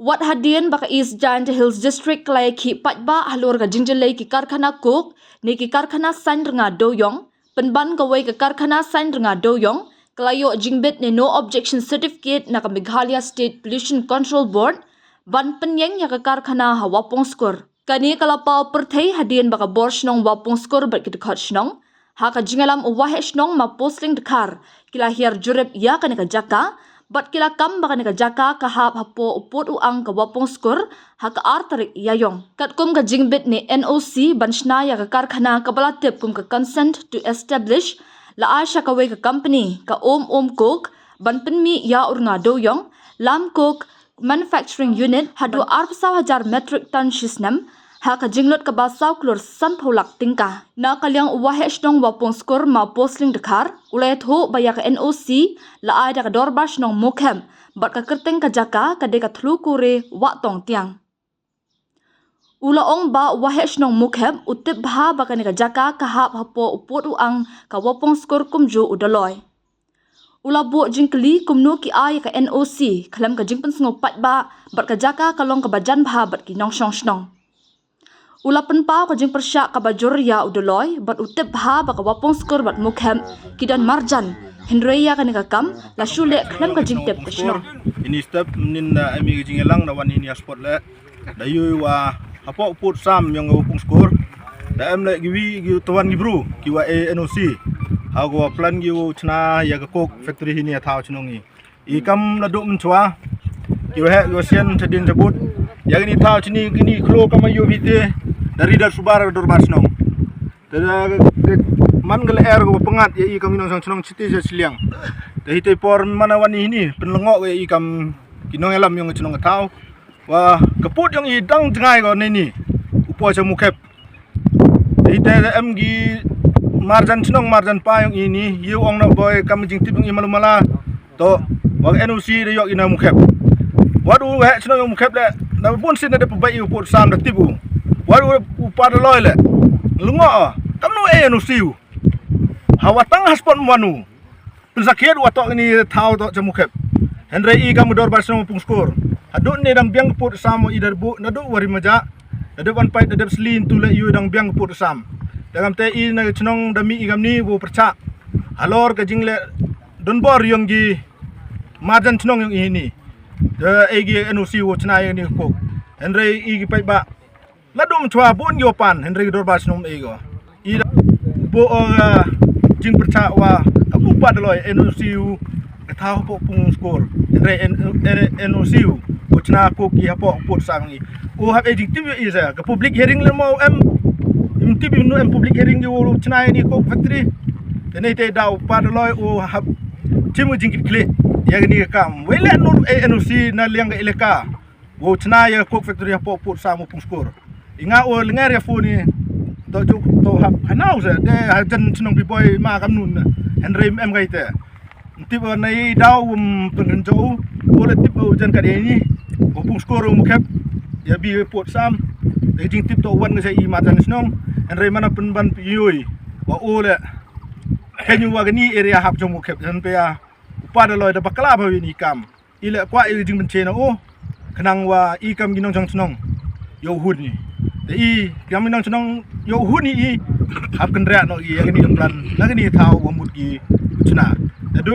Wat hadian baka East Giant Hills District klay ki patba halur ka jinjelay ki karkhana cook ni ki karkhana sign renga doyong penban kawai ke karkhana sign renga doyong kelayo jingbit ni no objection certificate na ka Meghalaya State Pollution Control Board ban penyeng ya ke karkhana ha wapong skor kani kalapau perthai hadian baka borshnong wapong skor bat ki dekat shnong ha ka jingalam wahe shnong ma posting dekar kilahir jurep ya kani ka jaka bat kila kam baka nika jaka kahap hapo upot uang ka wapong skor ha ka artarik yayong. Kat kum ka jingbit ni NOC banshna ya ka karkhana ka balatip kum ka consent to establish la asya ka way ka company ka cook ban penmi ya urna doyong lam cook manufacturing unit hadu 4,000 metric ton shisnam ha ka jinglot ka basaw klor sanpholak tingka na kalyang wahesh nong wapong skor ma posling dekar ulay tho baya ka NOC la ada ka dorbash nong mukhem bat ka kerteng ka jaka ka de ka thlu kure wa tong tiang ula ong ba wahesh nong mukhem utip bha ba ka ni ka jaka ka hap hapo upot uang ka wapong skor kumju udaloy ula bo jingkli kumno ki ay ka NOC khalam ka jingpen sngopat ba bat ka jaka kalong ka bajan bha bat ki nong shong shnong ula penpau ka jing persyak ka bajur ya udoloy bat utip bha ba ka wapong skor bat mukhem kidan marjan Hendreya ka kam la shule khlem ka jing tep kshno ini step nin ami jing elang na wan ini spot le da yu wa apo put sam yang wapong skor da am le giwi gi tuan gibru ki wa NOC ha go plan gi chna ya ka kok factory hini thau chnongi I kam la do mchwa ki wa he go sian thadin jabut ya ni thau chni gini khlo kam yu vite dari dar subar dor basnong tada man gal air go pengat ya I kam inong sang chnong chiti je siliang da hite por mana wani ini penlengo ge I kam kinong elam yang chnong thau wa kaput yang I dang jangai go ni upo cha mukhep hite am gi marjan chnong marjan pa yang ini yu ong na boy kam jing tip yang malumala to wa NOC de yok ina mukhep wadu he chnong mukhep le na pun sin de pabai upo sam da tibu waru upar loy le lungo kam no NOC hawa tang haspon manu pensakiat watok ini thau to chamukhep Hendra I kam dor basno pung skor aduk ni dang biang put sam I darbu nadu wari maja nadu wan pai dadap slin tu le yu dang biang put sam dagam te I na chnong dami I kam ni bu percha halor ka jingle don bor yang gi marjan chnong yang ini de egi NOC wo chna yang ni kok Hendra I gi pai ba ladum chwa bun yo pan Henry dorbas nom ego I bo jing percha wa apu padloy NOC ka thau po pung skor Henry NOC wo chna ko ki hapo put sang I o have ejing tv is ka public hearing le mo im tv no em public hearing yo chna ni ko factory dene te daw padloy o have timu jing kle ya ni kam wele no NOC na liang ga ileka wo chna ya ko factory hapo put sang pung skor inga o lengar ya phone to juk to hap hanau se de hajan chnong bi boy ma kam nun Henry em gai te tip nei daw pengen jo o le tip o jan ka de ni o pung skor mu khap ya bi pot sam de jing tip to wan se I ma jan snong Henry mana pen ban pi yoi wa o le kenyu wa gani area hap jo mu khap han pe ya pa de loy da bakla ba ni kam I le kwa I jing ben che na o khnang wa I kam ginong jang snong yo hun ni I kami nang senang yo huni I hap kendra no I yang ni plan lagi ni tahu wamut ki cina. Dadu